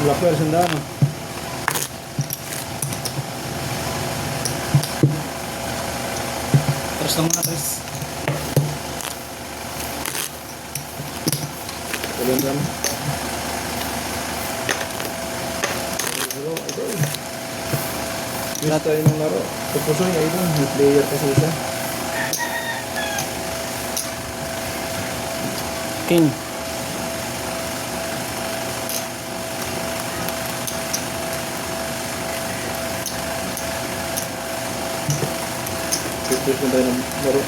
Blackbear, sandaan. Tres lang muna, tres. Tuloy lang. Idol. Miss tayo ng laro. Pupusoy, idol. May player kasi siya. King. Pupusoy na tayo ng laro.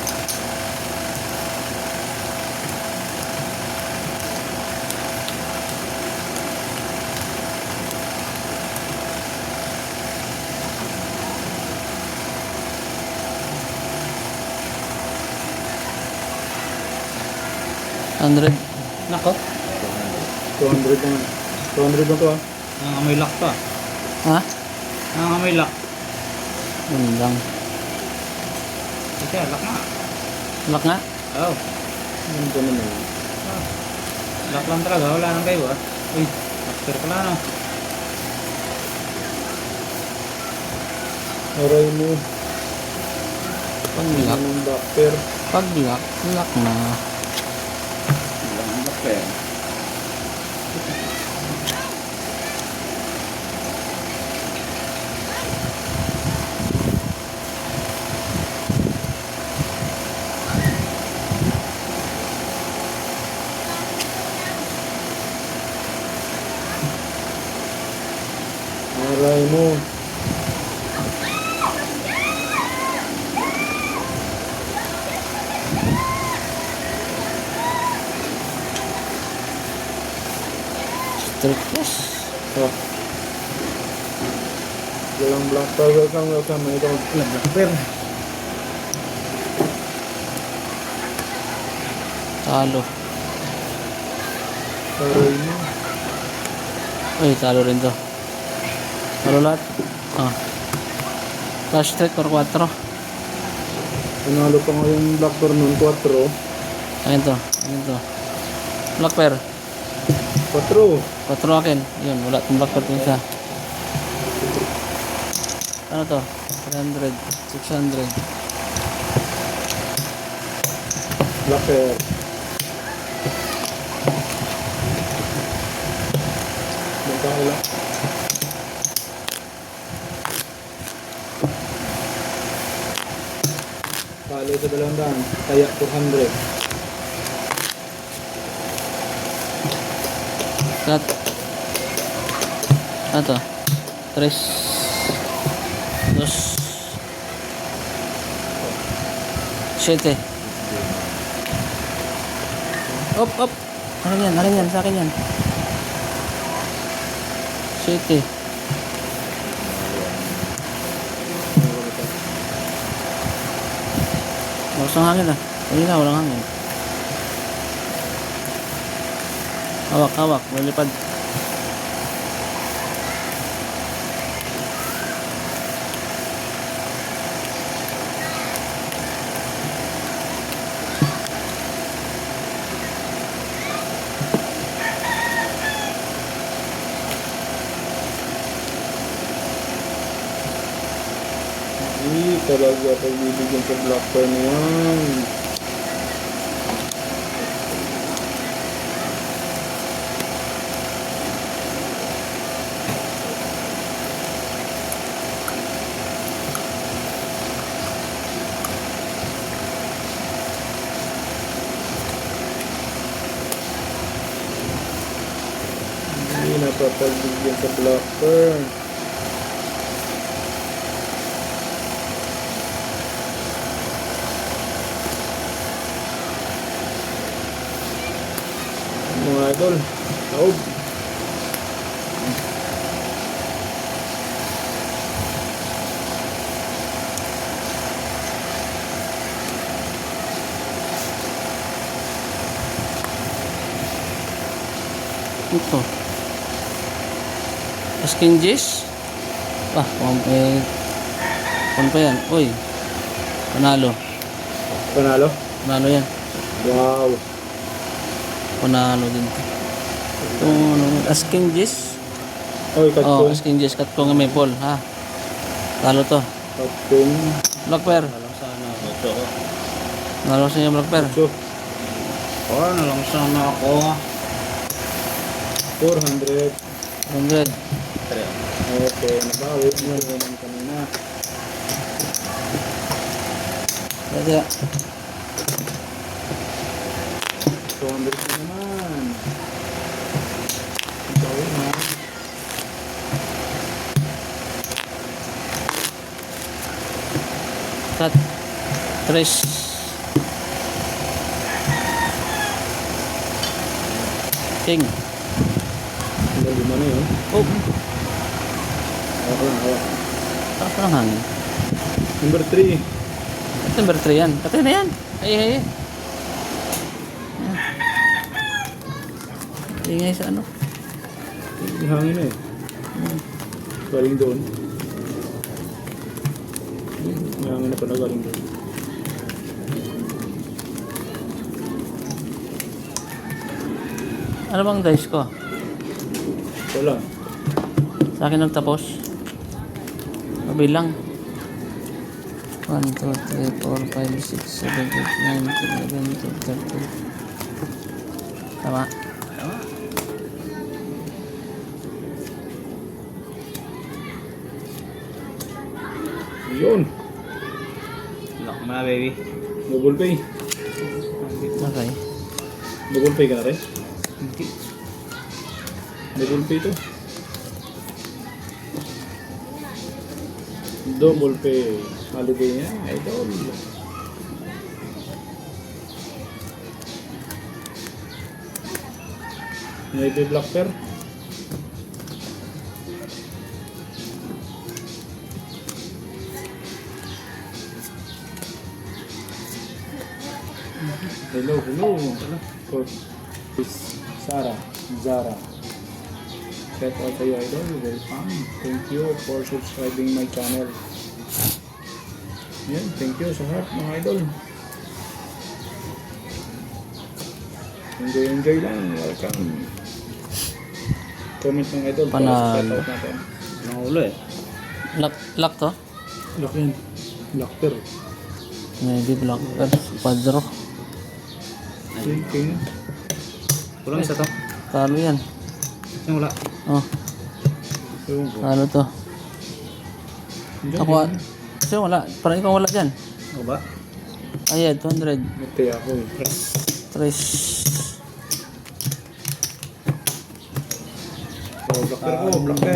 Hundred. Nako. 200 na. 200 na to ah. Nangangamoy lock pa. Ha? Nangangamoy lock. Yun lang. Ito, lock nga. Lock nga. Oo. Ano ba naman? Lock lang talaga. Wala nang kayo ah. Uy, after pala no. Aray mo. Pag lock. Anong Blackbear? Pag lock. Lock na. Ilang lock eh. Aray mo. Straight cross. Oh. Walang Blackbear. Welcome, welcome. Ito. Ilang Blackbear. Talo. Aray mo. Ay, talo rin to. Talo lahat. Ah. Flash straight or 4. Panalo pa nga yung Blackbear noon. 4. Ayan to. Ayan to. Black pair. 4. 4 akin. Yun, wala itong black pair din siya. Ano to? 300. 600. Blackbear. Banta ko lang. Palo sa 200. Kaya 400. Cut. Ano to? 3. 2. 7. Op, op. Ano yan? Ano yan? Sa akin yan. 7. Lakas ng hangin ah. Kanina walang hangin. Hawak, hawak. May lipad. Hindi talaga pagbibigyan sa Blackbear na yan. Hindi napapagbigyan sa Blackbear. Mga idol, taob. Ito. Asking Jess. Ah, pa yan. Uy. Panalo. Panalo? Panalo yan. Wow. Panalo din. Ito, ano, asking Jess. Oy, Oh, katkong. skin Jess cut ko ng maple, ha. Talo to. Katkong. Black pair. Nalang sana ako. So, Nalo sa inyo black pair. So, nalang sana ako. 400. 100. Okay, nabawi mo naman kanina. Kaya 200 na naman. Bawi na. cut. 3. King. Ang lima na yun. Oh, Hawak lang, hawak. taas pa ng hangin. Number 3. Number 3 yan. Patay na yan. Ay. Ingay sa ano. May hangin na eh. Galing doon. May hangin na pala galing doon. Ano bang dice ko? Wala. Sa akin nagtapos. Mabilang. 1, 2, 3, 4, 5, 6, 7, 8, 9, 10, 11, 12, 13. Tama. Yun. Lock mo na, baby. Double pay. Okay. Double pay ka na rin. Hindi. Double pay to. Double pay. Holiday niya. Idol. Maybe black pair. Hello. For Sarah, Zara. Shout out to you, idol. Welcome. Thank you for subscribing my channel. Yan, thank you sa lahat mga idol. Enjoy lang. Welcome. Comment ng idol. para Panalo. sa shout out natin. Nahulo eh. Lock to? Lock yan. Lock pair. Maybe black pair. Quadro. King. Kulang isa to. Talo yan. Yung wala. Oh, Ewan ko. talo to. Enjoy Ako, lang. kasi wala. Parang ikaw wala dyan. Ano ba? Ayan, 200. Mati ako eh. 3. Oh, black pair ko. Black pair.